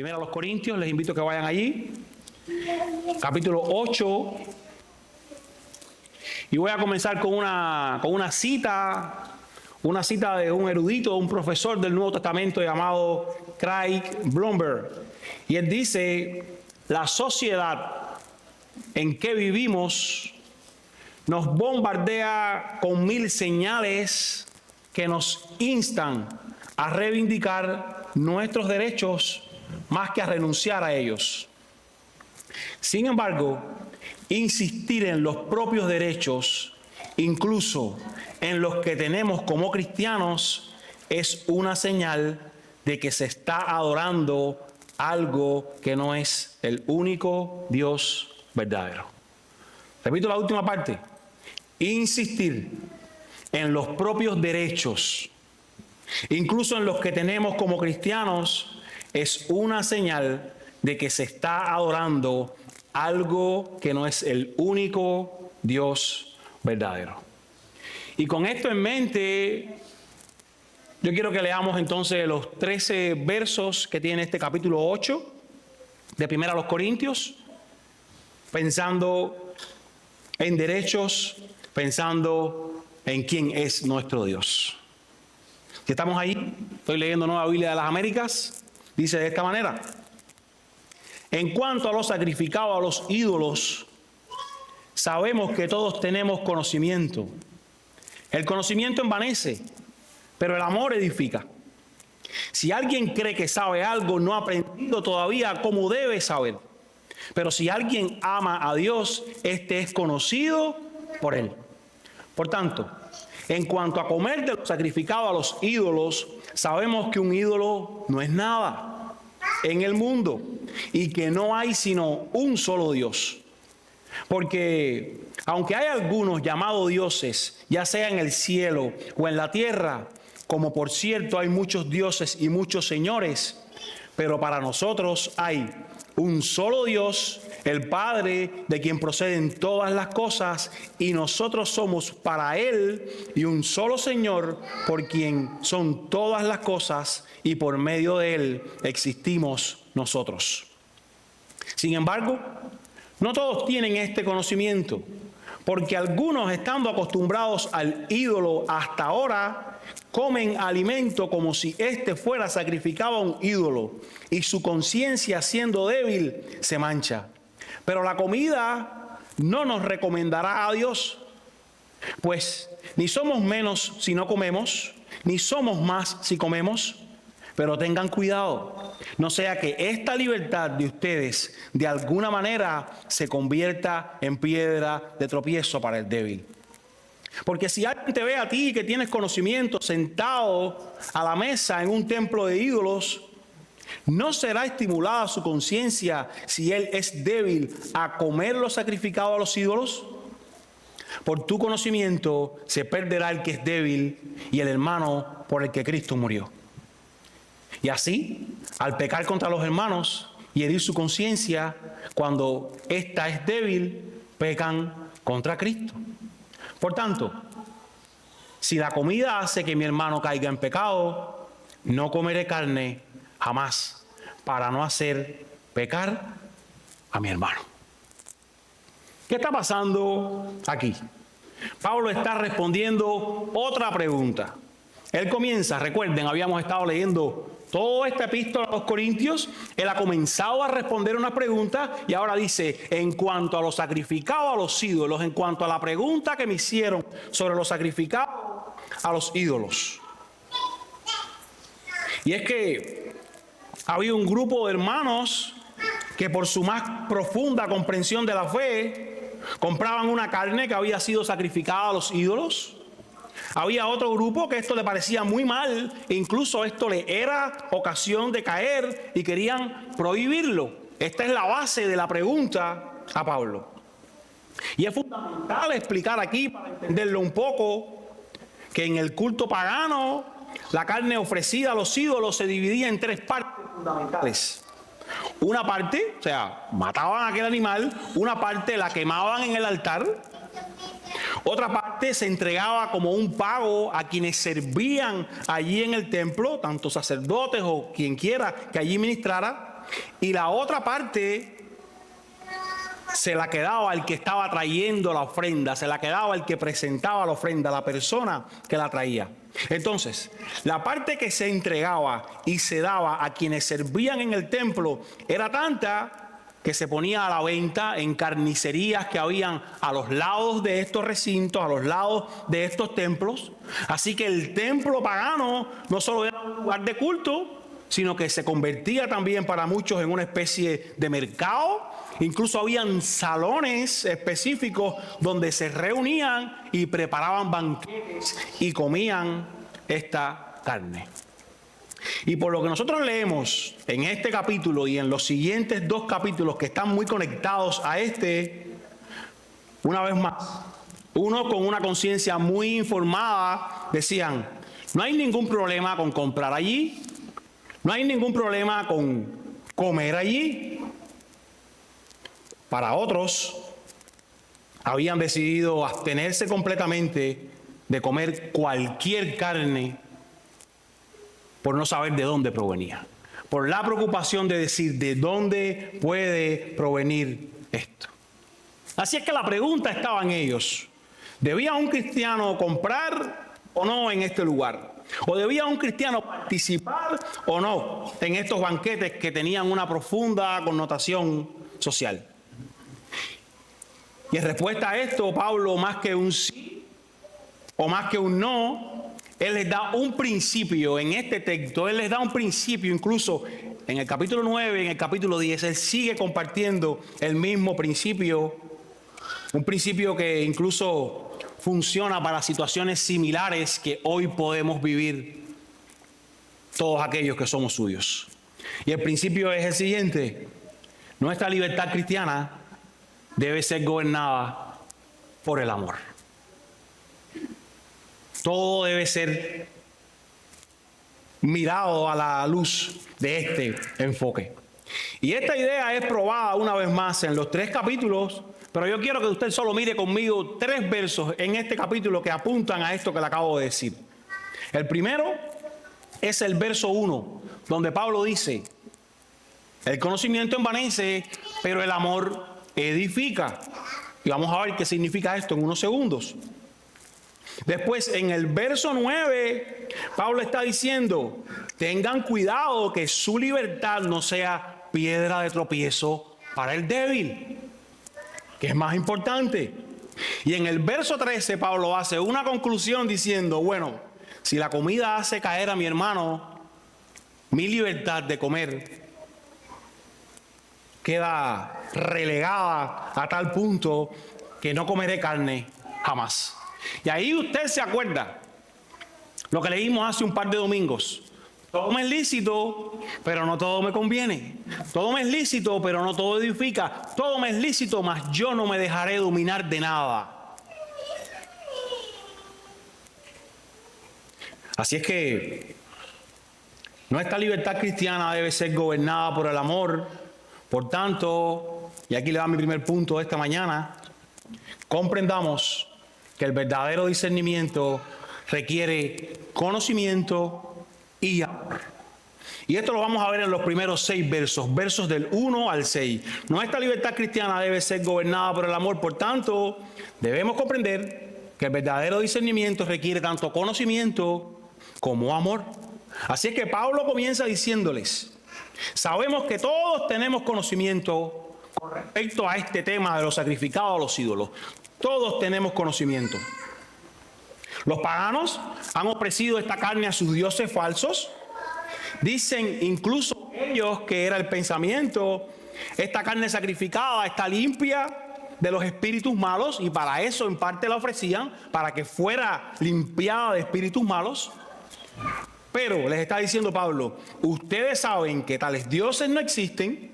Primero a los Corintios, les invito a que vayan allí. Capítulo 8. Y voy a comenzar con una cita de un erudito, un profesor del Nuevo Testamento llamado Craig Blomberg. Y él dice: la sociedad en que vivimos nos bombardea con 1000 señales que nos instan a reivindicar nuestros derechos más que a renunciar a ellos. Sin embargo, insistir en los propios derechos, incluso en los que tenemos como cristianos, es una señal de que se está adorando algo que no es el único Dios verdadero. Repito la última parte: insistir en los propios derechos, incluso en los que tenemos como cristianos, es una señal de que se está adorando algo que no es el único Dios verdadero. Y con esto en mente, yo quiero que leamos entonces los 13 versos que tiene este capítulo 8 de Primera a los Corintios, pensando en derechos, pensando en quién es nuestro Dios. Si estamos ahí, estoy leyendo Nueva Biblia de las Américas, dice de esta manera: en cuanto a lo sacrificado a los ídolos, sabemos que todos tenemos conocimiento. El conocimiento envanece, pero el amor edifica. Si alguien cree que sabe algo, no ha aprendido todavía cómo debe saber. Pero si alguien ama a Dios, este es conocido por Él. Por tanto, en cuanto a comer de lo sacrificado a los ídolos, sabemos que un ídolo no es nada en el mundo y que no hay sino un solo Dios. Porque aunque hay algunos llamados dioses, ya sea en el cielo o en la tierra, como por cierto hay muchos dioses y muchos señores, pero para nosotros hay un solo Dios, el Padre, de quien proceden todas las cosas, y nosotros somos para Él, y un solo Señor, por quien son todas las cosas, y por medio de Él existimos nosotros. Sin embargo, no todos tienen este conocimiento, porque algunos, estando acostumbrados al ídolo hasta ahora, comen alimento como si éste fuera sacrificado a un ídolo, y su conciencia, siendo débil, se mancha. Pero la comida no nos recomendará a Dios, pues ni somos menos si no comemos, ni somos más si comemos. Pero tengan cuidado, no sea que esta libertad de ustedes de alguna manera se convierta en piedra de tropiezo para el débil. Porque si alguien te ve a ti que tienes conocimiento sentado a la mesa en un templo de ídolos, ¿no será estimulada su conciencia si él es débil a comer lo sacrificado a los ídolos? Por tu conocimiento se perderá el que es débil y el hermano por el que Cristo murió. Y así, al pecar contra los hermanos y herir su conciencia, cuando ésta es débil, pecan contra Cristo. Por tanto, si la comida hace que mi hermano caiga en pecado, no comeré carne jamás, para no hacer pecar a mi hermano. ¿Qué está pasando aquí? Pablo está respondiendo otra pregunta. Él comienza, recuerden, habíamos estado leyendo toda esta epístola a los Corintios. Él ha comenzado a responder una pregunta y ahora dice: en cuanto a lo sacrificado a los ídolos, en cuanto a la pregunta que me hicieron sobre lo sacrificado a los ídolos. Y es que había un grupo de hermanos que, por su más profunda comprensión de la fe, compraban una carne que había sido sacrificada a los ídolos. Había otro grupo que esto le parecía muy mal, e incluso esto le era ocasión de caer y querían prohibirlo. Esta es la base de la pregunta a Pablo. Y es fundamental explicar aquí, para entenderlo un poco, que en el culto pagano la carne ofrecida a los ídolos se dividía en 3 partes fundamentales. Una parte, o sea, mataban a aquel animal, una parte la quemaban en el altar. Otra parte se entregaba como un pago a quienes servían allí en el templo, tanto sacerdotes o quien quiera que allí ministrara. y la otra parte se la quedaba el que estaba trayendo la ofrenda, se la quedaba el que presentaba la ofrenda, la persona que la traía. Entonces, la parte que se entregaba y se daba a quienes servían en el templo era tanta que se ponía a la venta en carnicerías que habían a los lados de estos recintos, a los lados de estos templos. Así que el templo pagano no solo era un lugar de culto, sino que se convertía también para muchos en una especie de mercado. Incluso habían salones específicos donde se reunían y preparaban banquetes y comían esta carne. Y por lo que nosotros leemos en este capítulo y en los siguientes 2 capítulos que están muy conectados a este, una vez más, uno con una conciencia muy informada decían, no hay ningún problema con comprar allí, no hay ningún problema con comer allí. Para otros, habían decidido abstenerse completamente de comer cualquier carne por no saber de dónde provenía, por la preocupación de decir de dónde puede provenir esto. Así es que la pregunta estaba en ellos: ¿debía un cristiano comprar o no en este lugar? ¿O debía un cristiano participar o no en estos banquetes que tenían una profunda connotación social? Y en respuesta a esto, Pablo, más que un sí o más que un no, él les da un principio en este texto. Él les da un principio, incluso en el capítulo 9, en el capítulo 10, él sigue compartiendo el mismo principio. Un principio que incluso funciona para situaciones similares que hoy podemos vivir todos aquellos que somos suyos. Y el principio es el siguiente: nuestra libertad cristiana debe ser gobernada por el amor. Todo debe ser mirado a la luz de este enfoque. Y esta idea es probada una vez más en los 3 capítulos, pero yo quiero que usted solo mire conmigo 3 versos en este capítulo que apuntan a esto que le acabo de decir. El primero es el verso 1, donde Pablo dice: el conocimiento envanece, pero el amor edifica. Y vamos a ver qué significa esto en unos segundos. Después, en el verso 9, Pablo está diciendo: tengan cuidado que su libertad no sea piedra de tropiezo para el débil, que es más importante. Y en el verso 13, Pablo hace una conclusión diciendo: bueno, si la comida hace caer a mi hermano, mi libertad de comer queda relegada a tal punto que no comeré carne jamás. Y ahí usted se acuerda lo que leímos hace un par de domingos: todo me es lícito, pero no todo me conviene. Todo me es lícito, pero no todo edifica. Todo me es lícito, mas yo no me dejaré dominar de nada. Así es que nuestra libertad cristiana debe ser gobernada por el amor. Por tanto, y aquí le va mi primer punto de esta mañana, comprendamos que el verdadero discernimiento requiere conocimiento y amor. Y esto lo vamos a ver en los primeros 6 versos, versos del 1 al 6. Nuestra libertad cristiana debe ser gobernada por el amor. Por tanto, debemos comprender que el verdadero discernimiento requiere tanto conocimiento como amor. Así es que Pablo comienza diciéndoles: sabemos que todos tenemos conocimiento con respecto a este tema de los sacrificados a los ídolos. Todos tenemos conocimiento. Los paganos han ofrecido esta carne a sus dioses falsos. Dicen incluso ellos que era el pensamiento: esta carne sacrificada está limpia de los espíritus malos, y para eso en parte la ofrecían, para que fuera limpiada de espíritus malos. Pero les está diciendo Pablo: ustedes saben que tales dioses no existen.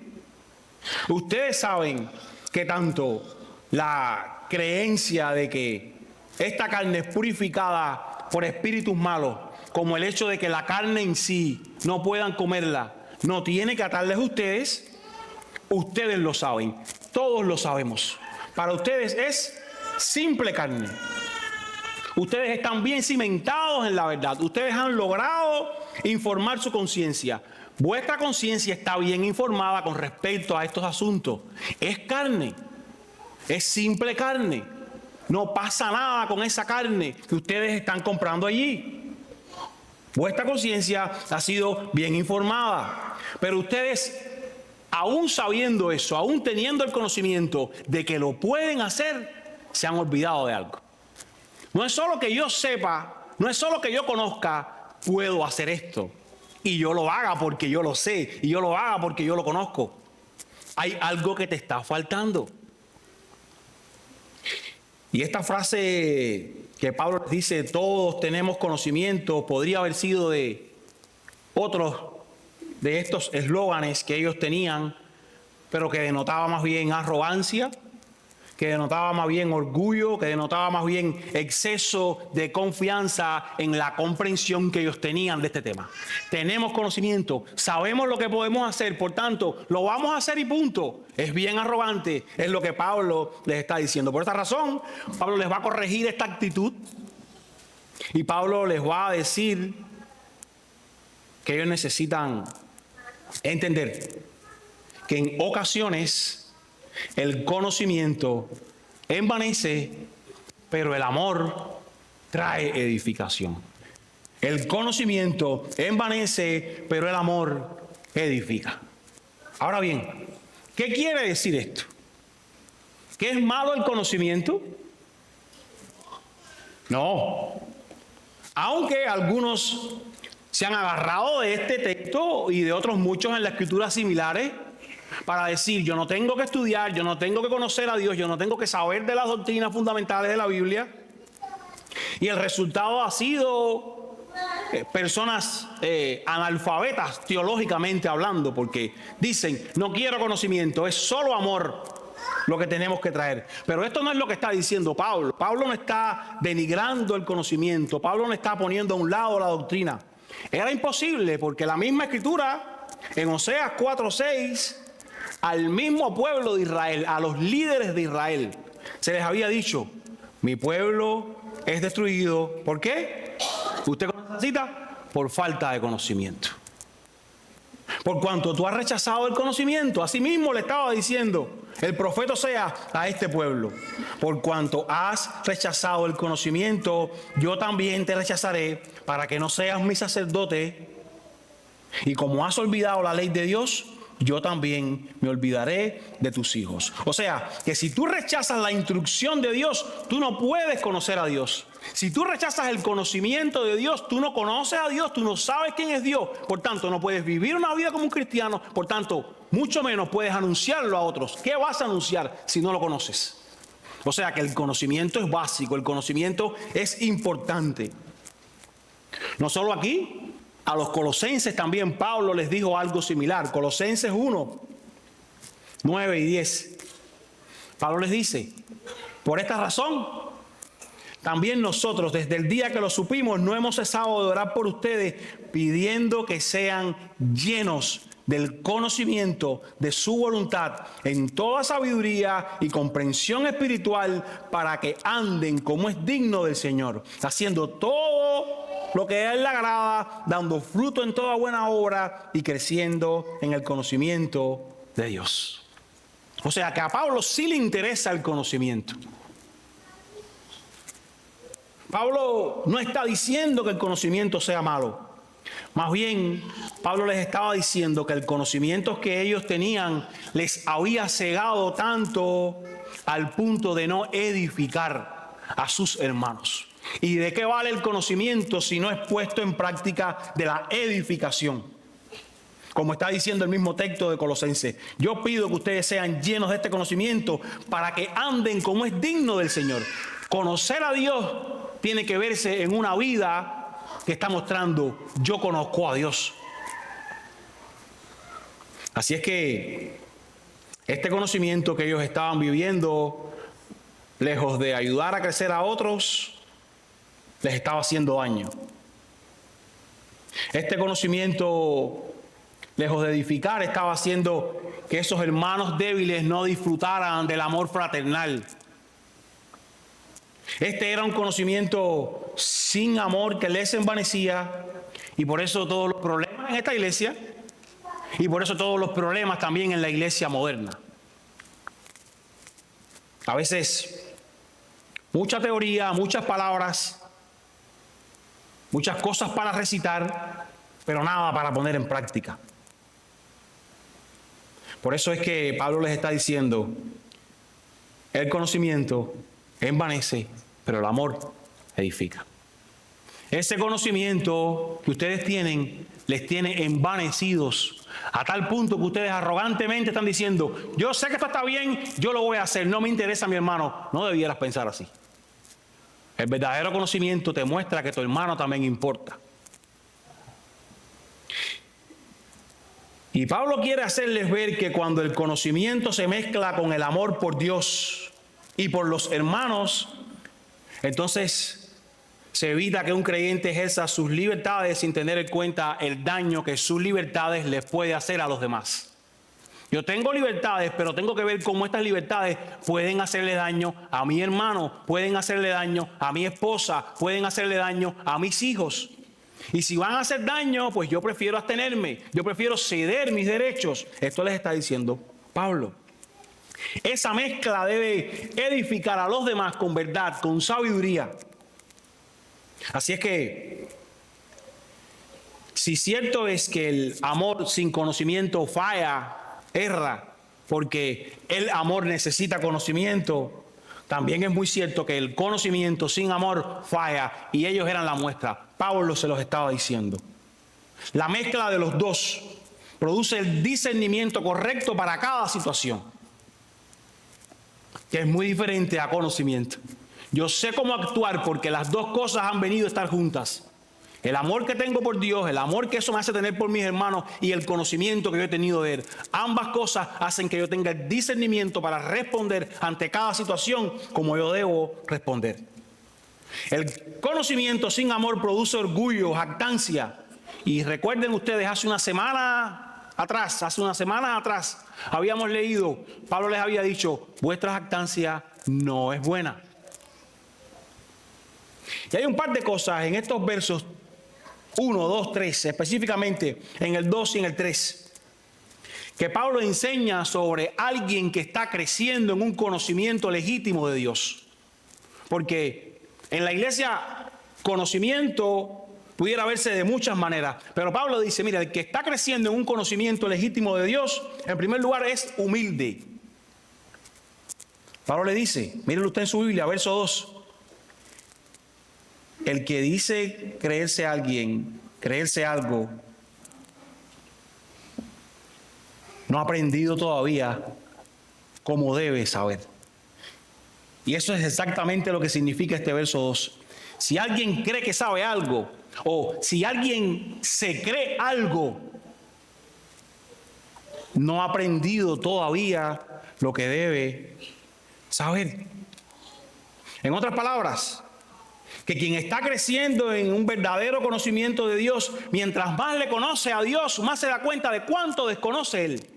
Ustedes saben que tanto la creencia de que esta carne es purificada por espíritus malos, como el hecho de que la carne en sí no puedan comerla, no tiene que atarles a ustedes. Ustedes lo saben, todos lo sabemos. Para ustedes es simple carne. Ustedes están bien cimentados en la verdad. Ustedes han logrado informar su conciencia. vuestra conciencia está bien informada con respecto a estos asuntos. Es carne, es simple carne. No pasa nada con esa carne que ustedes están comprando allí. Vuestra conciencia ha sido bien informada. Pero ustedes, aún sabiendo eso, aún teniendo el conocimiento de que lo pueden hacer, se han olvidado de algo. No es solo que yo sepa, no es solo que yo conozca, puedo hacer esto. Y yo lo haga porque yo lo sé. Y yo lo haga porque yo lo conozco. Hay algo que te está faltando. Y esta frase que Pablo dice, todos tenemos conocimiento, podría haber sido de otros de estos eslóganes que ellos tenían, pero que denotaba más bien arrogancia, que denotaba más bien orgullo, que denotaba más bien exceso de confianza en la comprensión que ellos tenían de este tema. Tenemos conocimiento, sabemos lo que podemos hacer, por tanto, lo vamos a hacer y punto. Es bien arrogante, es lo que Pablo les está diciendo. Por esta razón, Pablo les va a corregir esta actitud y Pablo les va a decir que ellos necesitan entender que en ocasiones el conocimiento envanece, pero el amor trae edificación. El conocimiento envanece, pero el amor edifica. Ahora bien, ¿qué quiere decir esto? ¿Que es malo el conocimiento? No. Aunque algunos se han agarrado de este texto y de otros muchos en la escritura similares para decir, yo no tengo que estudiar, yo no tengo que conocer a Dios, yo no tengo que saber de las doctrinas fundamentales de la Biblia. Y el resultado ha sido personas analfabetas teológicamente hablando, porque dicen, no quiero conocimiento, es solo amor lo que tenemos que traer. Pero esto no es lo que está diciendo Pablo. Pablo no está denigrando el conocimiento, Pablo no está poniendo a un lado la doctrina. Era imposible, porque la misma escritura, en Oseas 4:6, al mismo pueblo de Israel, a los líderes de Israel, se les había dicho, mi pueblo es destruido. ¿Por qué? ¿Usted conoce esa cita? Por falta de conocimiento. Por cuanto tú has rechazado el conocimiento, así mismo le estaba diciendo el profeta Oseas a este pueblo. Por cuanto has rechazado el conocimiento, yo también te rechazaré para que no seas mi sacerdote. Y como has olvidado la ley de Dios, yo también me olvidaré de tus hijos. O sea, que si tú rechazas la instrucción de Dios, tú no puedes conocer a Dios. Si tú rechazas el conocimiento de Dios, tú no conoces a Dios, tú no sabes quién es Dios. Por tanto, no puedes vivir una vida como un cristiano. Por tanto, mucho menos puedes anunciarlo a otros. ¿Qué vas a anunciar si no lo conoces? O sea, que el conocimiento es básico, el conocimiento es importante. No solo aquí. A los colosenses también Pablo les dijo algo similar. Colosenses 1, 9 y 10. Pablo les dice, por esta razón, también nosotros desde el día que lo supimos no hemos cesado de orar por ustedes, pidiendo que sean llenos del conocimiento de su voluntad en toda sabiduría y comprensión espiritual, para que anden como es digno del Señor, haciendo todo lo que a Él le agrada, dando fruto en toda buena obra y creciendo en el conocimiento de Dios. O sea que a Pablo sí le interesa el conocimiento. Pablo no está diciendo que el conocimiento sea malo. Más bien, Pablo les estaba diciendo que el conocimiento que ellos tenían les había cegado tanto al punto de no edificar a sus hermanos. ¿Y de qué vale el conocimiento si no es puesto en práctica de la edificación? Como está diciendo el mismo texto de Colosenses, yo pido que ustedes sean llenos de este conocimiento para que anden como es digno del Señor. Conocer a Dios tiene que verse en una vida que está mostrando, yo conozco a Dios. Así es que este conocimiento que ellos estaban viviendo, lejos de ayudar a crecer a otros, les estaba haciendo daño. Este conocimiento, lejos de edificar, estaba haciendo que esos hermanos débiles no disfrutaran del amor fraternal. Este era un conocimiento sin amor que les envanecía, y por eso todos los problemas en esta iglesia, Y por eso todos los problemas también en la iglesia moderna. A veces, mucha teoría, muchas palabras, muchas cosas para recitar, pero nada para poner en práctica. Por eso es que Pablo les está diciendo, el conocimiento envanece, pero el amor edifica. Ese conocimiento que ustedes tienen, les tiene envanecidos a tal punto que ustedes arrogantemente están diciendo, yo sé que esto está bien, yo lo voy a hacer, no me interesa mi hermano. No debieras pensar así. El verdadero conocimiento te muestra que tu hermano también importa. Y Pablo quiere hacerles ver que cuando el conocimiento se mezcla con el amor por Dios y por los hermanos, entonces se evita que un creyente ejerza sus libertades sin tener en cuenta el daño que sus libertades les puede hacer a los demás. Yo tengo libertades, pero tengo que ver cómo estas libertades pueden hacerle daño a mi hermano, pueden hacerle daño a mi esposa, pueden hacerle daño a mis hijos. Y si van a hacer daño, pues yo prefiero abstenerme, yo prefiero ceder mis derechos. Esto les está diciendo Pablo. Esa mezcla debe edificar a los demás con verdad, con sabiduría. Así es que, si cierto es que el amor sin conocimiento falla, erra, porque el amor necesita conocimiento, también es muy cierto que el conocimiento sin amor falla, y ellos eran la muestra. Pablo se los estaba diciendo. La mezcla de los dos produce el discernimiento correcto para cada situación, que es muy diferente a conocimiento. Yo sé cómo actuar porque las dos cosas han venido a estar juntas. El amor que tengo por Dios, el amor que eso me hace tener por mis hermanos y el conocimiento que yo he tenido de Él. Ambas cosas hacen que yo tenga el discernimiento para responder ante cada situación como yo debo responder. El conocimiento sin amor produce orgullo, jactancia. Y recuerden ustedes, hace una semana atrás, habíamos leído, Pablo les había dicho, vuestra jactancia no es buena. Y hay un par de cosas en estos versos 1, 2, 3, específicamente en el 2 y en el 3, que Pablo enseña sobre alguien que está creciendo en un conocimiento legítimo de Dios. Porque en la iglesia conocimiento pudiera verse de muchas maneras, pero Pablo dice, mira, el que está creciendo en un conocimiento legítimo de Dios, en primer lugar es humilde. Pablo le dice, mírenlo usted en su Biblia, verso 2. El que dice creerse algo, no ha aprendido todavía cómo debe saber. Y eso es exactamente lo que significa este verso 2. Si alguien cree que sabe algo, o si alguien se cree algo, no ha aprendido todavía lo que debe saber. En otras palabras, que quien está creciendo en un verdadero conocimiento de Dios, mientras más le conoce a Dios, más se da cuenta de cuánto desconoce Él.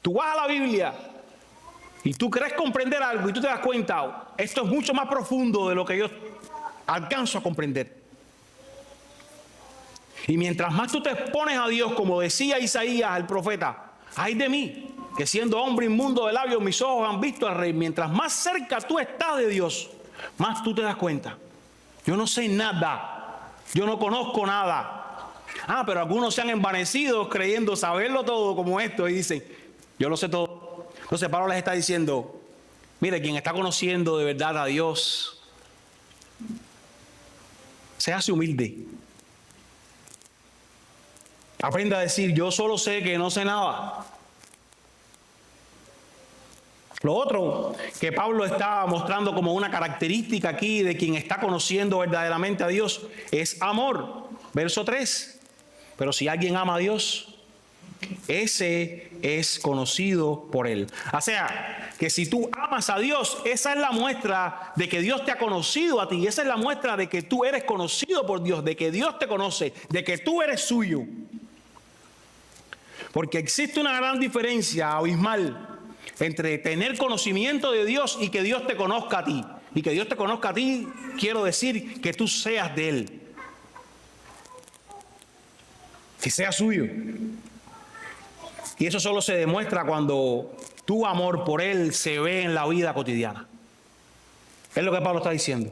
Tú vas a la Biblia y tú crees comprender algo y tú te das cuenta, esto es mucho más profundo de lo que yo alcanzo a comprender. Y mientras más tú te expones a Dios, como decía Isaías el profeta, ay de mí, que siendo hombre inmundo de labios, mis ojos han visto al Rey. Mientras más cerca tú estás de Dios, más tú te das cuenta. Yo no sé nada, yo no conozco nada. Pero algunos se han envanecido creyendo saberlo todo como esto y dicen, yo lo sé todo. Entonces Pablo les está diciendo, mire, quien está conociendo de verdad a Dios, se hace humilde. Aprenda a decir, yo solo sé que no sé nada. Lo otro que Pablo está mostrando como una característica aquí de quien está conociendo verdaderamente a Dios es amor. Verso 3. Pero si alguien ama a Dios, ese es conocido por Él. O sea, que si tú amas a Dios, esa es la muestra de que Dios te ha conocido a ti. Esa es la muestra de que tú eres conocido por Dios, de que Dios te conoce, de que tú eres suyo. Porque existe una gran diferencia abismal entre tener conocimiento de Dios y que Dios te conozca a ti. Y que Dios te conozca a ti, quiero decir que tú seas de Él. Que sea suyo. Y eso solo se demuestra cuando tu amor por Él se ve en la vida cotidiana. Es lo que Pablo está diciendo.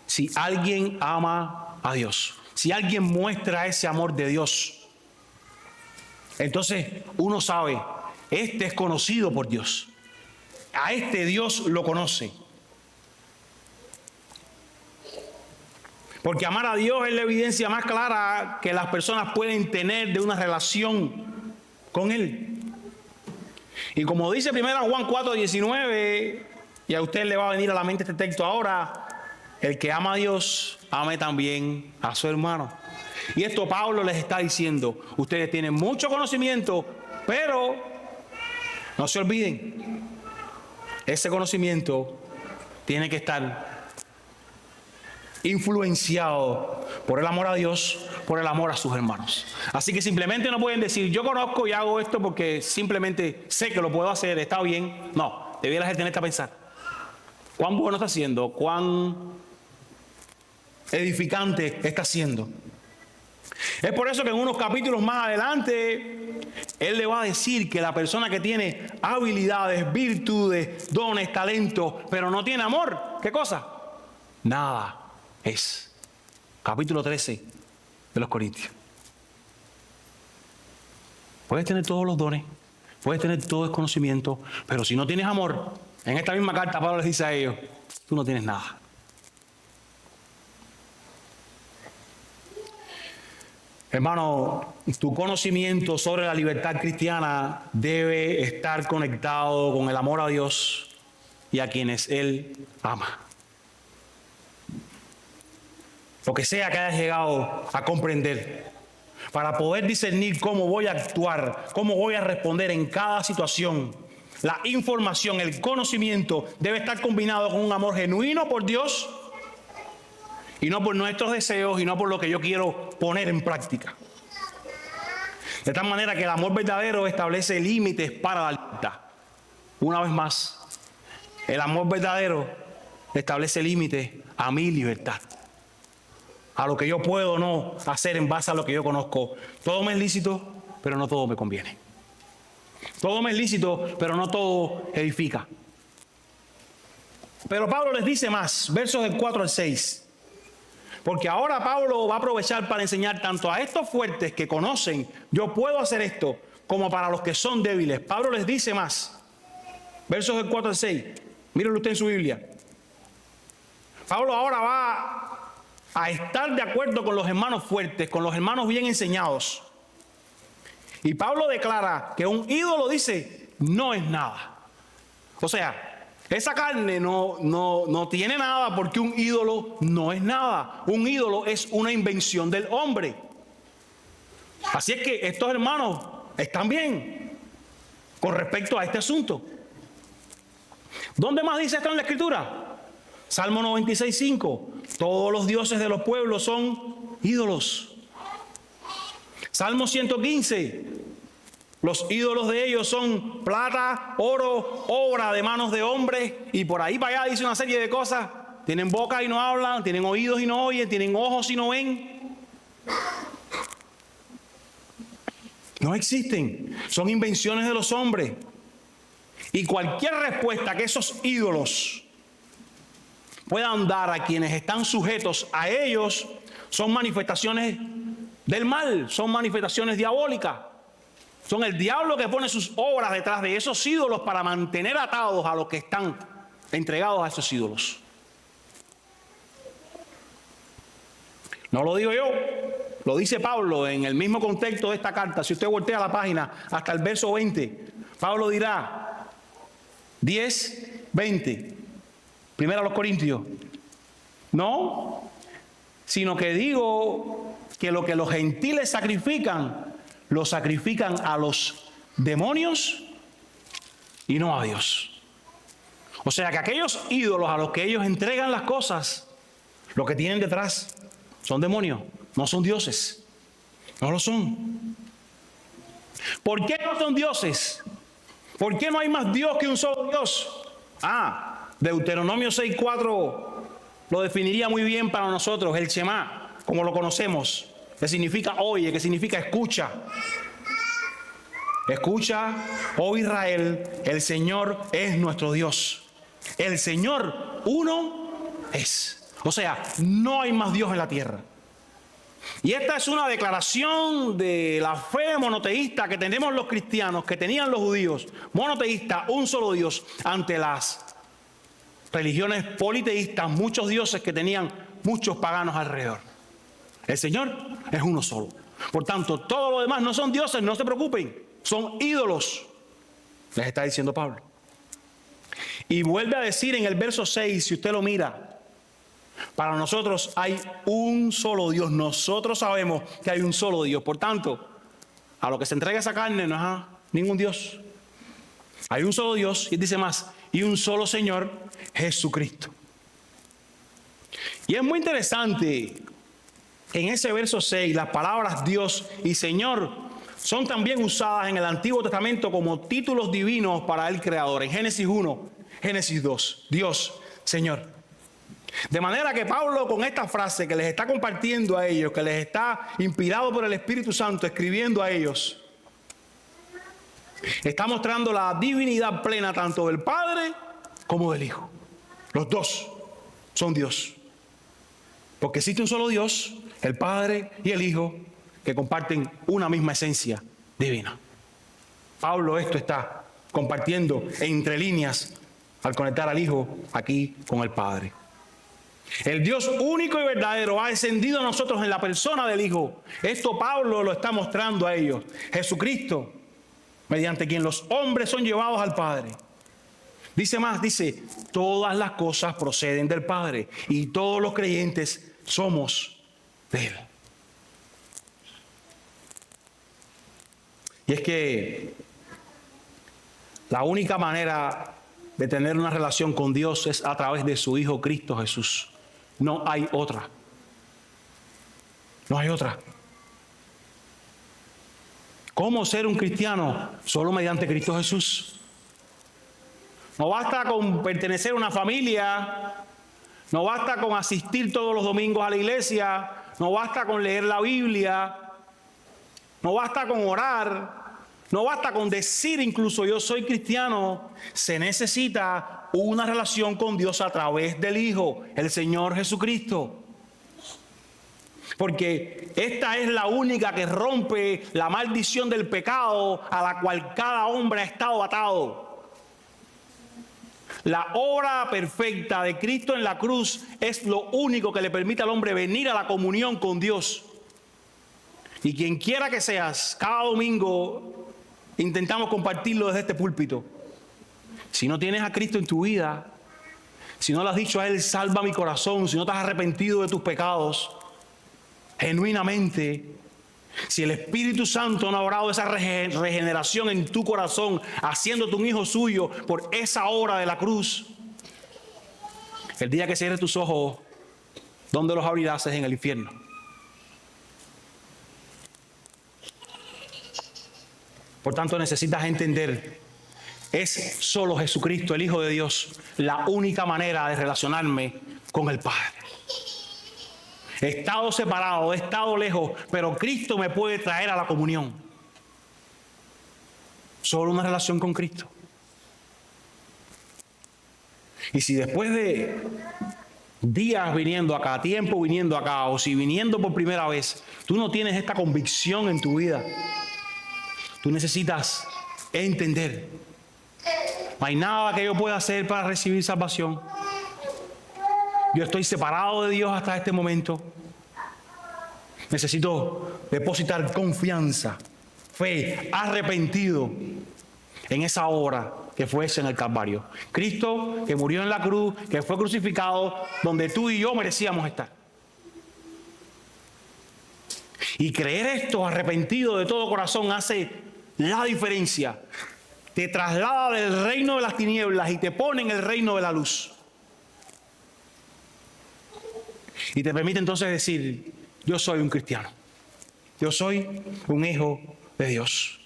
Si alguien ama a Dios, si alguien muestra ese amor de Dios, entonces uno sabe, este es conocido por Dios. A este Dios lo conoce. Porque amar a Dios es la evidencia más clara que las personas pueden tener de una relación con Él. Y como dice 1 Juan 4:19, y a usted le va a venir a la mente este texto ahora, el que ama a Dios, ame también a su hermano. Y esto Pablo les está diciendo, ustedes tienen mucho conocimiento, pero no se olviden, ese conocimiento tiene que estar influenciado por el amor a Dios, por el amor a sus hermanos. Así que simplemente no pueden decir, yo conozco y hago esto porque simplemente sé que lo puedo hacer, está bien. No, debieras detenerte a pensar, ¿cuán bueno está haciendo? ¿Cuán edificante está haciendo? Es por eso que en unos capítulos más adelante, él le va a decir que la persona que tiene habilidades, virtudes, dones, talentos, pero no tiene amor, ¿qué cosa? Nada es. Capítulo 13 de los Corintios. Puedes tener todos los dones, puedes tener todo el conocimiento, pero si no tienes amor, en esta misma carta Pablo les dice a ellos, tú no tienes nada. Hermano, tu conocimiento sobre la libertad cristiana debe estar conectado con el amor a Dios y a quienes Él ama. Lo que sea que hayas llegado a comprender, para poder discernir cómo voy a actuar, cómo voy a responder en cada situación, la información, el conocimiento debe estar combinado con un amor genuino por Dios y no por nuestros deseos y no por lo que yo quiero poner en práctica. De tal manera que el amor verdadero establece límites para la libertad. Una vez más, el amor verdadero establece límites a mi libertad, a lo que yo puedo o no hacer en base a lo que yo conozco. Todo me es lícito, pero no todo me conviene. Todo me es lícito, pero no todo edifica. Pero Pablo les dice más, versos del 4 al 6. Porque ahora Pablo va a aprovechar para enseñar tanto a estos fuertes que conocen, yo puedo hacer esto, como para los que son débiles. Pablo les dice más. Versos del 4 al 6. Mírenlo usted en su Biblia. Pablo ahora va a estar de acuerdo con los hermanos fuertes, con los hermanos bien enseñados. Y Pablo declara que un ídolo, dice, no es nada. O sea, esa carne no tiene nada porque un ídolo no es nada. Un ídolo es una invención del hombre. Así es que estos hermanos están bien con respecto a este asunto. ¿Dónde más dice esto en la Escritura? Salmo 96:5. Todos los dioses de los pueblos son ídolos. Salmo 115. Los ídolos de ellos son plata, oro, obra de manos de hombres. Y por ahí para allá dice una serie de cosas. Tienen boca y no hablan, tienen oídos y no oyen, tienen ojos y no ven. No existen, son invenciones de los hombres. Y cualquier respuesta que esos ídolos puedan dar a quienes están sujetos a ellos son manifestaciones del mal, son manifestaciones diabólicas. Son el diablo que pone sus obras detrás de esos ídolos para mantener atados a los que están entregados a esos ídolos. No lo digo yo, lo dice Pablo en el mismo contexto de esta carta. Si usted voltea la página hasta el verso 20, Pablo dirá 10:20, primero a los Corintios. No, sino que digo que lo que los gentiles sacrifican, lo sacrifican a los demonios y no a Dios. O sea que aquellos ídolos a los que ellos entregan las cosas, lo que tienen detrás son demonios, no son dioses. No lo son. ¿Por qué no son dioses? ¿Por qué no hay más Dios que un solo Dios? Deuteronomio 6:4 lo definiría muy bien para nosotros, el Shema, como lo conocemos, que significa oye, que significa escucha. Escucha, oh Israel, el Señor es nuestro Dios. El Señor uno es. O sea, no hay más Dios en la tierra. Y esta es una declaración de la fe monoteísta que tenemos los cristianos, que tenían los judíos. Monoteísta, un solo Dios, ante las religiones politeístas, muchos dioses que tenían muchos paganos alrededor. El Señor es uno solo. Por tanto, todo lo demás no son dioses, no se preocupen, son ídolos, les está diciendo Pablo. Y vuelve a decir en el verso 6, si usted lo mira, para nosotros hay un solo Dios. Nosotros sabemos que hay un solo Dios. Por tanto, a lo que se entrega esa carne no es a ningún Dios. Hay un solo Dios, y dice más, y un solo Señor, Jesucristo. Y es muy interesante, en ese verso 6, las palabras Dios y Señor son también usadas en el Antiguo Testamento como títulos divinos para el Creador. En Génesis 1, Génesis 2, Dios, Señor. De manera que Pablo, con esta frase que les está compartiendo a ellos, que les está inspirado por el Espíritu Santo, escribiendo a ellos, está mostrando la divinidad plena tanto del Padre como del Hijo. Los dos son Dios. Porque existe un solo Dios, el Padre y el Hijo, que comparten una misma esencia divina. Pablo esto está compartiendo entre líneas al conectar al Hijo aquí con el Padre. El Dios único y verdadero ha descendido a nosotros en la persona del Hijo. Esto Pablo lo está mostrando a ellos. Jesucristo, mediante quien los hombres son llevados al Padre. Dice más, dice, todas las cosas proceden del Padre y todos los creyentes somos de Él. Y es que la única manera de tener una relación con Dios es a través de su Hijo Cristo Jesús. No hay otra. No hay otra. ¿Cómo ser un cristiano? Solo mediante Cristo Jesús. No basta con pertenecer a una familia, no basta con asistir todos los domingos a la iglesia, no basta con leer la Biblia, no basta con orar, no basta con decir incluso yo soy cristiano. Se necesita una relación con Dios a través del Hijo, el Señor Jesucristo. Porque esta es la única que rompe la maldición del pecado a la cual cada hombre ha estado atado. La obra perfecta de Cristo en la cruz es lo único que le permite al hombre venir a la comunión con Dios. Y quien quiera que seas, cada domingo intentamos compartirlo desde este púlpito. Si no tienes a Cristo en tu vida, si no le has dicho a Él, salva mi corazón, si no te has arrepentido de tus pecados, genuinamente, si el Espíritu Santo no ha obrado esa regeneración en tu corazón, haciéndote un hijo suyo por esa obra de la cruz, el día que cierres tus ojos, ¿dónde los abrirás? Es en el infierno. Por tanto, necesitas entender, es solo Jesucristo, el Hijo de Dios, la única manera de relacionarme con el Padre. He estado separado, he estado lejos, pero Cristo me puede traer a la comunión. Solo una relación con Cristo. Y si después de días viniendo acá, tiempo viniendo acá, o si viniendo por primera vez, tú no tienes esta convicción en tu vida, tú necesitas entender. No hay nada que yo pueda hacer para recibir salvación. Yo estoy separado de Dios hasta este momento. Necesito depositar confianza, fe, arrepentido en esa obra que fue esa en el Calvario. Cristo que murió en la cruz, que fue crucificado, donde tú y yo merecíamos estar. Y creer esto arrepentido de todo corazón hace la diferencia. Te traslada del reino de las tinieblas y te pone en el reino de la luz. Y te permite entonces decir, yo soy un cristiano. Yo soy un hijo de Dios.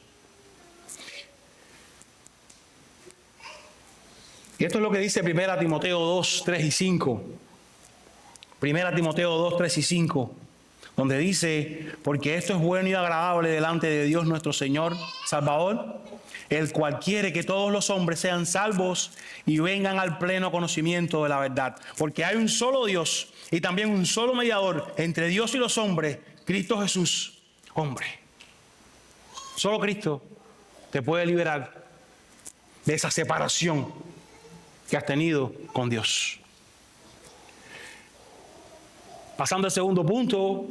Y esto es lo que dice 1 Timoteo 2, 3 y 5. 1 Timoteo 2, 3 y 5. donde dice, porque esto es bueno y agradable delante de Dios nuestro Señor Salvador, el cual quiere que todos los hombres sean salvos y vengan al pleno conocimiento de la verdad. Porque hay un solo Dios y también un solo mediador entre Dios y los hombres, Cristo Jesús, hombre. Solo Cristo te puede liberar de esa separación que has tenido con Dios. Pasando al segundo punto,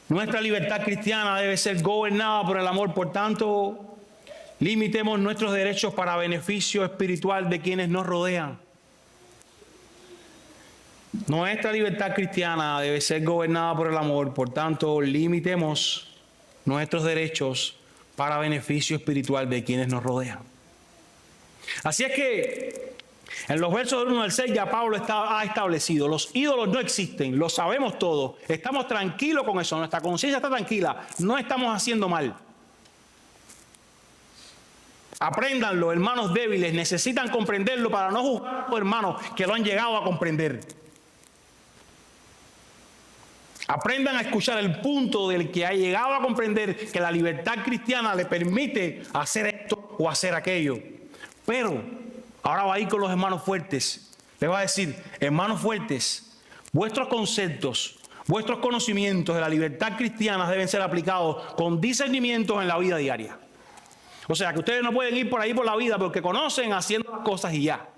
nuestra libertad cristiana debe ser gobernada por el amor. Por tanto, limitemos nuestros derechos para beneficio espiritual de quienes nos rodean. Nuestra libertad cristiana debe ser gobernada por el amor. Por tanto, limitemos nuestros derechos para beneficio espiritual de quienes nos rodean. Así es que en los versos del 1 al 6 ya Pablo ha establecido, los ídolos no existen, lo sabemos todos, estamos tranquilos con eso, nuestra conciencia está tranquila, no estamos haciendo mal. Apréndanlo, hermanos débiles, necesitan comprenderlo para no juzgar a los hermanos que lo han llegado a comprender. Aprendan a escuchar el punto del que ha llegado a comprender que la libertad cristiana le permite hacer esto o hacer aquello. Pero ahora va a ir con los hermanos fuertes. Les va a decir, hermanos fuertes, vuestros conceptos, vuestros conocimientos de la libertad cristiana deben ser aplicados con discernimientos en la vida diaria. O sea, que ustedes no pueden ir por ahí por la vida porque conocen haciendo las cosas y ya.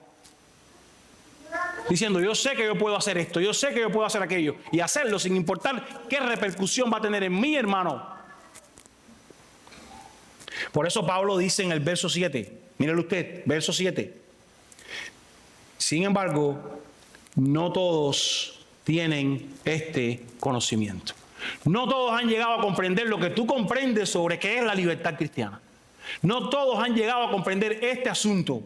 Diciendo, yo sé que yo puedo hacer esto, yo sé que yo puedo hacer aquello. Y hacerlo sin importar qué repercusión va a tener en mi hermano. Por eso Pablo dice en el verso 7, mírelo usted, verso 7. Sin embargo, no todos tienen este conocimiento. No todos han llegado a comprender lo que tú comprendes sobre qué es la libertad cristiana. No todos han llegado a comprender este asunto.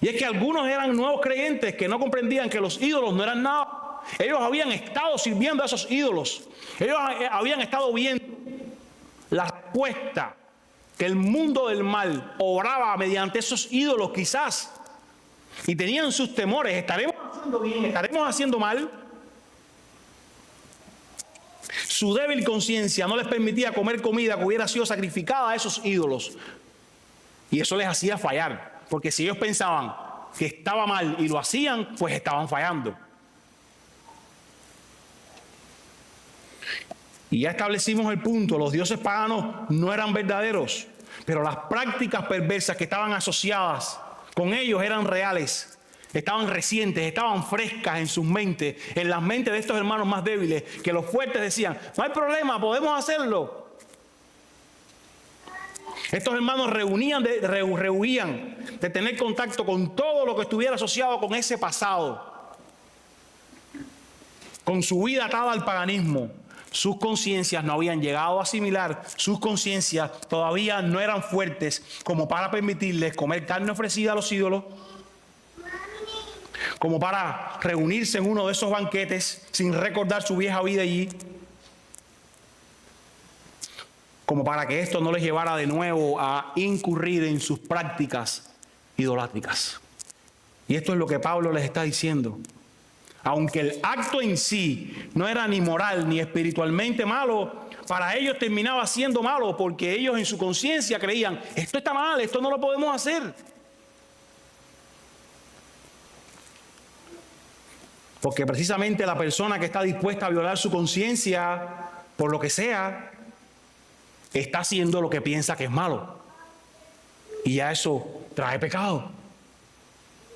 Y es que algunos eran nuevos creyentes que no comprendían que los ídolos no eran nada. Ellos habían estado sirviendo a esos ídolos. Ellos habían estado viendo la respuesta que el mundo del mal obraba mediante esos ídolos quizás. Y tenían sus temores. ¿Estaremos haciendo bien? ¿Estaremos haciendo mal? Su débil conciencia no les permitía comer comida que hubiera sido sacrificada a esos ídolos. Y eso les hacía fallar. Porque si ellos pensaban que estaba mal y lo hacían, pues estaban fallando. Y ya establecimos el punto, los dioses paganos no eran verdaderos, pero las prácticas perversas que estaban asociadas con ellos eran reales, estaban recientes, estaban frescas en sus mentes, en las mentes de estos hermanos más débiles, que los fuertes decían, no hay problema, podemos hacerlo. Estos hermanos rehuían de tener contacto con todo lo que estuviera asociado con ese pasado, con su vida atada al paganismo. Sus conciencias no habían llegado a asimilar, sus conciencias todavía no eran fuertes como para permitirles comer carne ofrecida a los ídolos, como para reunirse en uno de esos banquetes sin recordar su vieja vida allí, como para que esto no les llevara de nuevo a incurrir en sus prácticas idolátricas. Y esto es lo que Pablo les está diciendo. Aunque el acto en sí no era ni moral ni espiritualmente malo, para ellos terminaba siendo malo porque ellos en su conciencia creían, esto está mal, esto no lo podemos hacer. Porque precisamente la persona que está dispuesta a violar su conciencia por lo que sea, está haciendo lo que piensa que es malo. Y ya eso trae pecado.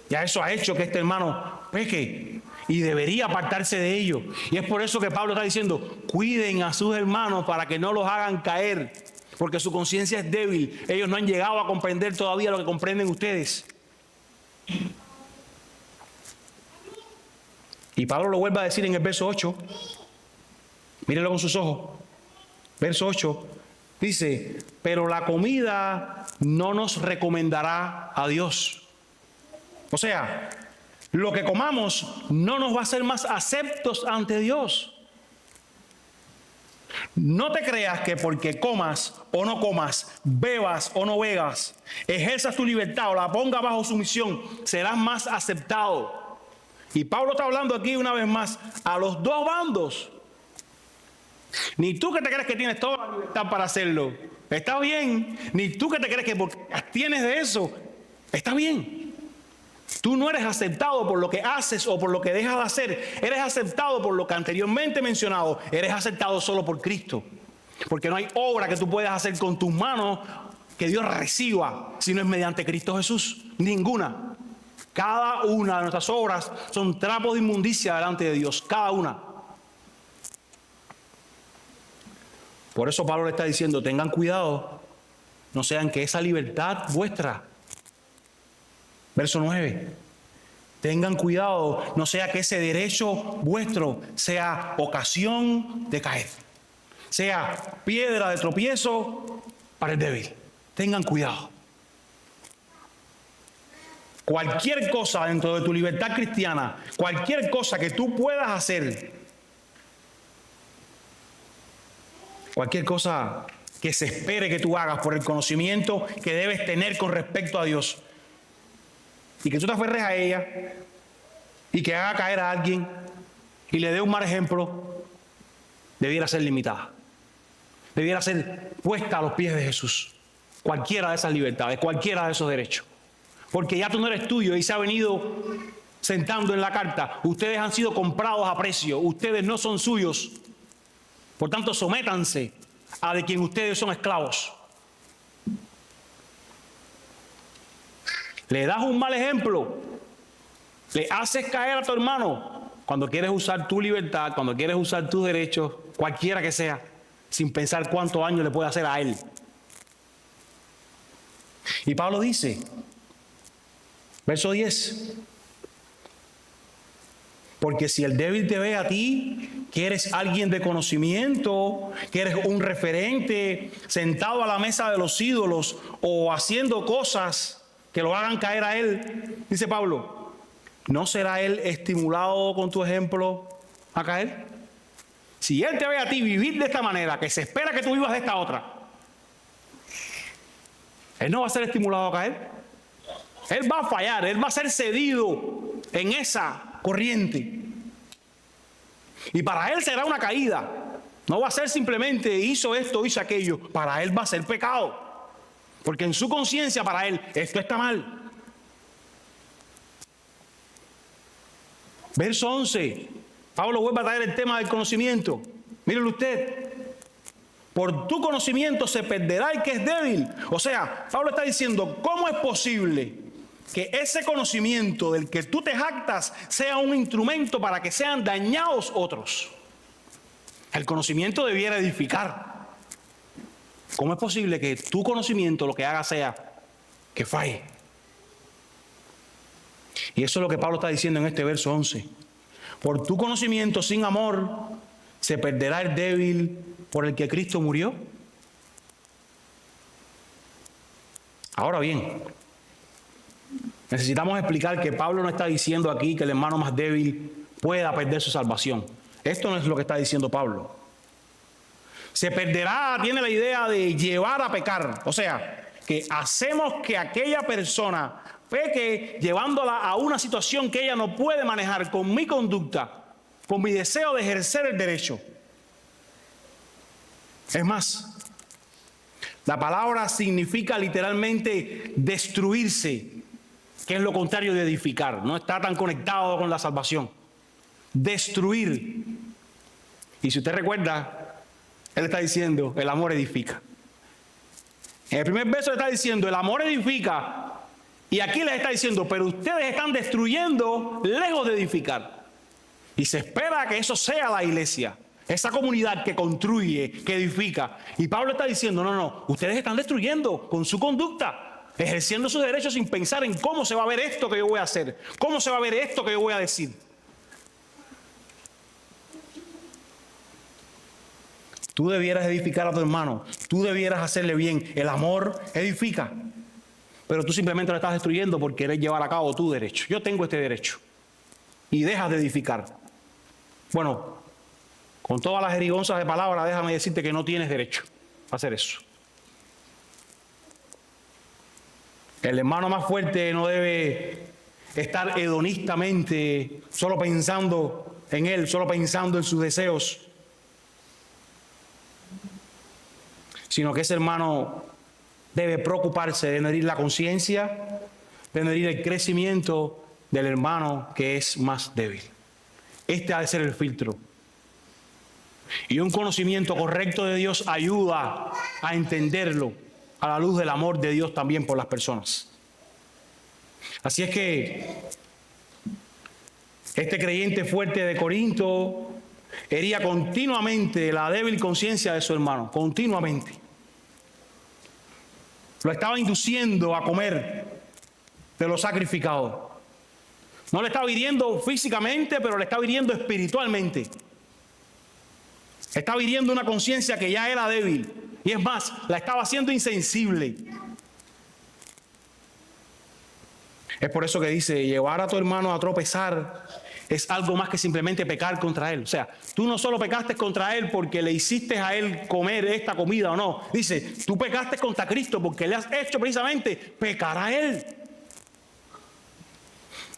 Ya eso ha hecho que este hermano peque y debería apartarse de ello. Y es por eso que Pablo está diciendo, cuiden a sus hermanos para que no los hagan caer, porque su conciencia es débil. Ellos no han llegado a comprender todavía lo que comprenden ustedes. Y Pablo lo vuelve a decir en el verso 8. Mírenlo con sus ojos. Verso 8. Dice, pero la comida no nos recomendará a Dios. O sea, lo que comamos no nos va a hacer más aceptos ante Dios. No te creas que porque comas o no comas, bebas o no bebas, ejerzas tu libertad o la pongas bajo sumisión, serás más aceptado. Y Pablo está hablando aquí una vez más a los dos bandos. Ni tú que te crees que tienes toda la libertad para hacerlo. Está bien. Ni tú que te crees que porque tienes de eso. Está bien. Tú no eres aceptado por lo que haces o por lo que dejas de hacer. Eres aceptado por lo que anteriormente mencionado. Eres aceptado solo por Cristo. Porque no hay obra que tú puedas hacer con tus manos que Dios reciba si no es mediante Cristo Jesús. Ninguna. Cada una de nuestras obras son trapos de inmundicia delante de Dios. Cada una. Por eso Pablo le está diciendo, tengan cuidado, no sean que esa libertad vuestra. Verso 9. Tengan cuidado, no sea que ese derecho vuestro sea ocasión de caer. Sea piedra de tropiezo para el débil. Tengan cuidado. Cualquier cosa dentro de tu libertad cristiana, cualquier cosa que tú puedas hacer, cualquier cosa que se espere que tú hagas por el conocimiento que debes tener con respecto a Dios, y que tú te aferres a ella, y que haga caer a alguien, y le dé un mal ejemplo, debiera ser limitada. Debiera ser puesta a los pies de Jesús. Cualquiera de esas libertades, cualquiera de esos derechos. Porque ya tú no eres tuyo y se ha venido sentando en la carta. Ustedes han sido comprados a precio. Ustedes no son suyos. Por tanto, sométanse a de quien ustedes son esclavos. Le das un mal ejemplo. Le haces caer a tu hermano cuando quieres usar tu libertad, cuando quieres usar tus derechos, cualquiera que sea, sin pensar cuánto daño le puede hacer a él. Y Pablo dice, verso 10, porque si el débil te ve a ti, que eres alguien de conocimiento, que eres un referente, sentado a la mesa de los ídolos o haciendo cosas que lo hagan caer a él, dice Pablo, ¿no será él estimulado con tu ejemplo a caer? Si él te ve a ti vivir de esta manera, que se espera que tú vivas de esta otra, él no va a ser estimulado a caer. Él va a fallar, él va a ser cedido en esa corriente. Y para él será una caída. No va a ser simplemente hizo esto, hizo aquello. Para él va a ser pecado. Porque en su conciencia, para él, esto está mal. Verso 11. Pablo vuelve a traer el tema del conocimiento. Mírenlo usted. Por tu conocimiento se perderá el que es débil. O sea, Pablo está diciendo, ¿cómo es posible que ese conocimiento del que tú te jactas sea un instrumento para que sean dañados otros? El conocimiento debiera edificar. ¿Cómo es posible que tu conocimiento lo que haga sea que falle? Y eso es lo que Pablo está diciendo en este verso 11. Por tu conocimiento sin amor se perderá el débil por el que Cristo murió. Ahora bien, necesitamos explicar que Pablo no está diciendo aquí que el hermano más débil pueda perder su salvación. Esto no es lo que está diciendo Pablo. Se perderá, tiene la idea de llevar a pecar. O sea, que hacemos que aquella persona peque llevándola a una situación que ella no puede manejar con mi conducta, con mi deseo de ejercer el derecho. Es más, la palabra significa literalmente destruirse, que es lo contrario de edificar. No está tan conectado con la salvación. Destruir. Y si usted recuerda, él está diciendo, el amor edifica. En el primer verso le está diciendo, el amor edifica. Y aquí les está diciendo, pero ustedes están destruyendo lejos de edificar. Y se espera que eso sea la iglesia. Esa comunidad que construye, que edifica. Y Pablo está diciendo, no, ustedes están destruyendo con su conducta, ejerciendo sus derechos sin pensar en cómo se va a ver esto que yo voy a hacer, cómo se va a ver esto que yo voy a decir. Tú debieras edificar a tu hermano, tú debieras hacerle bien. El amor edifica, pero tú simplemente lo estás destruyendo por querer llevar a cabo tu derecho. Yo tengo este derecho y dejas de edificar. Bueno, con todas las jerigonzas de palabra, déjame decirte que no tienes derecho a hacer eso. El hermano más fuerte no debe estar hedonistamente solo pensando en él, solo pensando en sus deseos. sino que ese hermano debe preocuparse de no herir la conciencia, de no herir el crecimiento del hermano que es más débil. Este ha de ser el filtro. Y un conocimiento correcto de Dios ayuda a entenderlo a la luz del amor de Dios también por las personas. Así es que este creyente fuerte de Corinto hería continuamente la débil conciencia de su hermano, continuamente. Lo estaba induciendo a comer de lo sacrificado. No le estaba hiriendo físicamente, pero le estaba hiriendo espiritualmente. Estaba hiriendo una conciencia que ya era débil. Y es más, la estaba haciendo insensible. Es por eso que dice, llevar a tu hermano a tropezar es algo más que simplemente pecar contra él. O sea, tú no solo pecaste contra él porque le hiciste a él comer esta comida o no. Dice, tú pecaste contra Cristo porque le has hecho precisamente pecar a él.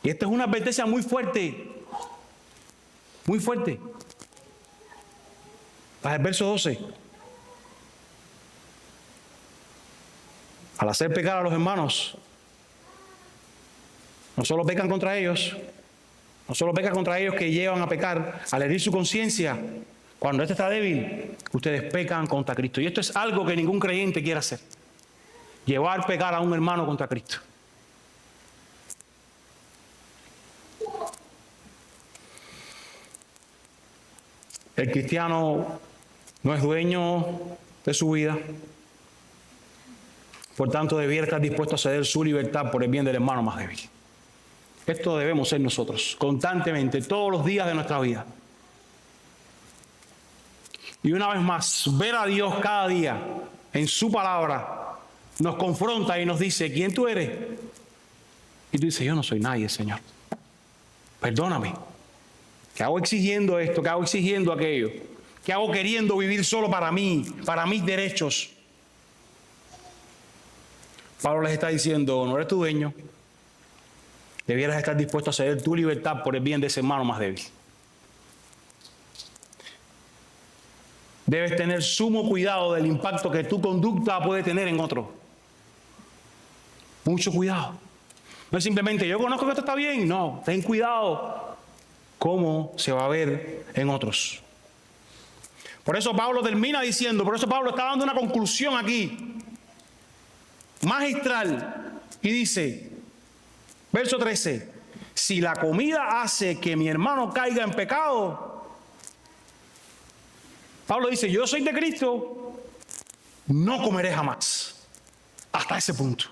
Y esta es una advertencia muy fuerte. Muy fuerte. Para el verso 12. Al hacer pecar a los hermanos, no solo pecan contra ellos, no solo pecan contra ellos que llevan a pecar, al herir su conciencia, cuando éste está débil, ustedes pecan contra Cristo. Y esto es algo que ningún creyente quiere hacer. Llevar pecar a un hermano contra Cristo. El cristiano no es dueño de su vida. Por tanto, debiera estar dispuesto a ceder su libertad por el bien del hermano más débil. Esto debemos ser nosotros, constantemente, todos los días de nuestra vida. Y una vez más, ver a Dios cada día en su palabra nos confronta y nos dice, ¿quién tú eres? Y tú dices, yo no soy nadie, Señor. Perdóname. ¿Qué hago exigiendo esto? ¿Qué hago exigiendo aquello? ¿Qué hago queriendo vivir solo para mí, para mis derechos? Pablo les está diciendo, no eres tu dueño. Debieras estar dispuesto a ceder tu libertad por el bien de ese hermano más débil. Debes tener sumo cuidado del impacto que tu conducta puede tener en otro. Mucho cuidado. No es simplemente, yo conozco que esto está bien. No, ten cuidado cómo se va a ver en otros. Por eso Pablo termina diciendo, por eso Pablo está dando una conclusión aquí, magistral, y dice, verso 13, si la comida hace que mi hermano caiga en pecado, Pablo dice, yo soy de Cristo, no comeré jamás. Hasta ese punto.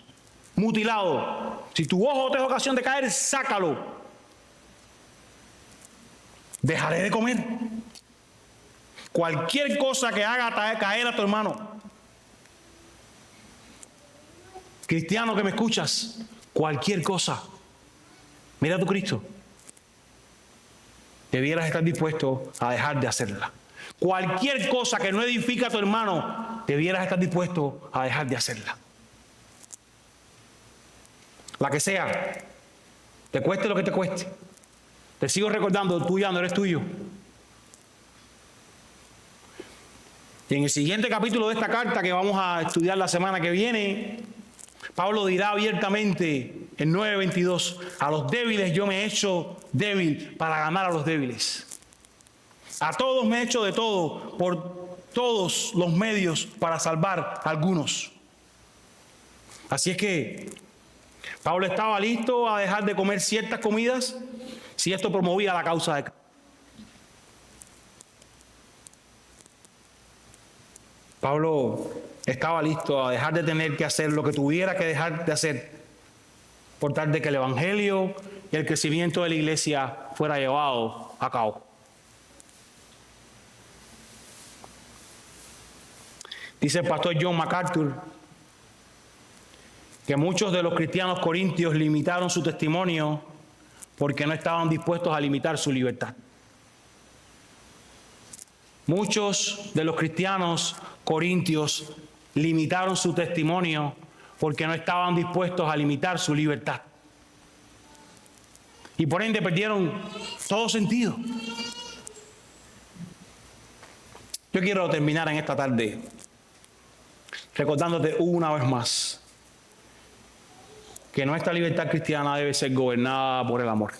Mutilado. Si tu ojo te es ocasión de caer, sácalo. Dejaré de comer. Cualquier cosa que haga caer a tu hermano. Cristiano que me escuchas, cualquier cosa. Mira a tu Cristo. Debieras estar dispuesto a dejar de hacerla. Cualquier cosa que no edifica a tu hermano, debieras estar dispuesto a dejar de hacerla. La que sea, te cueste lo que te cueste. Te sigo recordando, tú ya no eres tuyo. Y en el siguiente capítulo de esta carta que vamos a estudiar la semana que viene, Pablo dirá abiertamente en 9:22, a los débiles yo me he hecho débil para ganar a los débiles. A todos me he hecho de todo, por todos los medios para salvar a algunos. Así es que Pablo estaba listo a dejar de comer ciertas comidas si esto promovía la causa de Cristo. Pablo estaba listo a dejar de tener que hacer lo que tuviera que dejar de hacer por tal de que el evangelio y el crecimiento de la iglesia fuera llevado a cabo. Dice el pastor John MacArthur que muchos de los cristianos corintios limitaron su testimonio porque no estaban dispuestos a limitar su libertad. Muchos de los cristianos corintios limitaron su testimonio porque no estaban dispuestos a limitar su libertad. Y por ende perdieron todo sentido. Yo quiero terminar en esta tarde recordándote una vez más que nuestra libertad cristiana debe ser gobernada por el amor.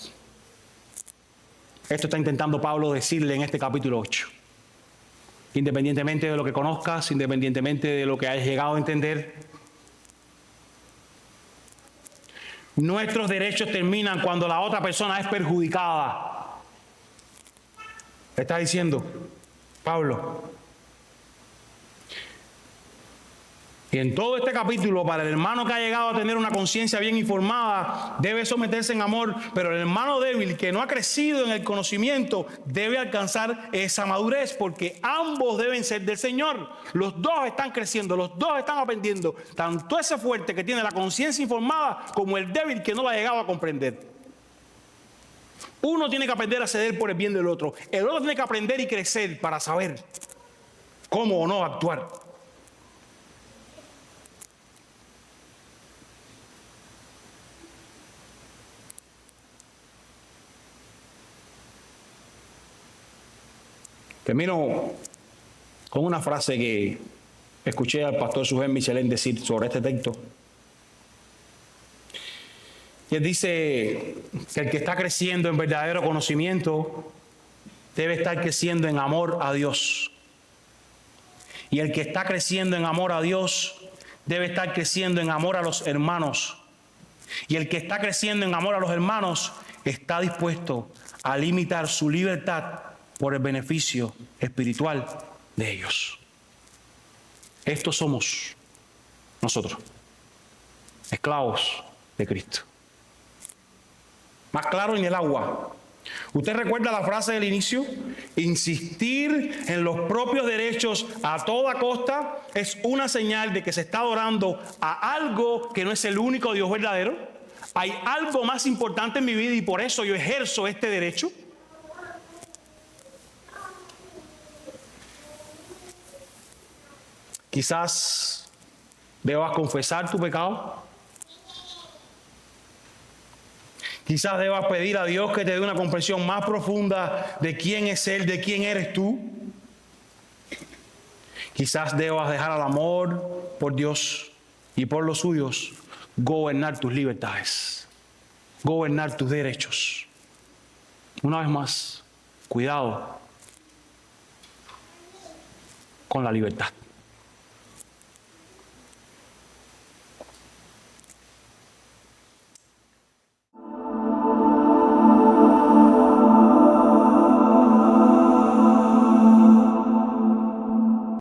Esto está intentando Pablo decirle en este capítulo 8. Independientemente de lo que conozcas, independientemente de lo que hayas llegado a entender, nuestros derechos terminan cuando la otra persona es perjudicada. Está diciendo Pablo. Y en todo este capítulo, para el hermano que ha llegado a tener una conciencia bien informada, debe someterse en amor, pero el hermano débil que no ha crecido en el conocimiento debe alcanzar esa madurez, porque ambos deben ser del Señor. Los dos están creciendo, los dos están aprendiendo, tanto ese fuerte que tiene la conciencia informada como el débil que no la ha llegado a comprender. Uno tiene que aprender a ceder por el bien del otro, el otro tiene que aprender y crecer para saber cómo o no actuar. Termino con una frase que escuché al pastor Sujén Michelén decir sobre este texto. Y él dice que el que está creciendo en verdadero conocimiento debe estar creciendo en amor a Dios. Y el que está creciendo en amor a Dios debe estar creciendo en amor a los hermanos. Y el que está creciendo en amor a los hermanos está dispuesto a limitar su libertad por el beneficio espiritual de ellos. Estos somos nosotros, esclavos de Cristo. Más claro en el agua. ¿Usted recuerda la frase del inicio? Insistir en los propios derechos a toda costa es una señal de que se está adorando a algo que no es el único Dios verdadero. Hay algo más importante en mi vida y por eso yo ejerzo este derecho. Quizás debas confesar tu pecado. Quizás debas pedir a Dios que te dé una comprensión más profunda de quién es Él, de quién eres tú. Quizás debas dejar al amor por Dios y por los suyos gobernar tus libertades, gobernar tus derechos. Una vez más, cuidado con la libertad.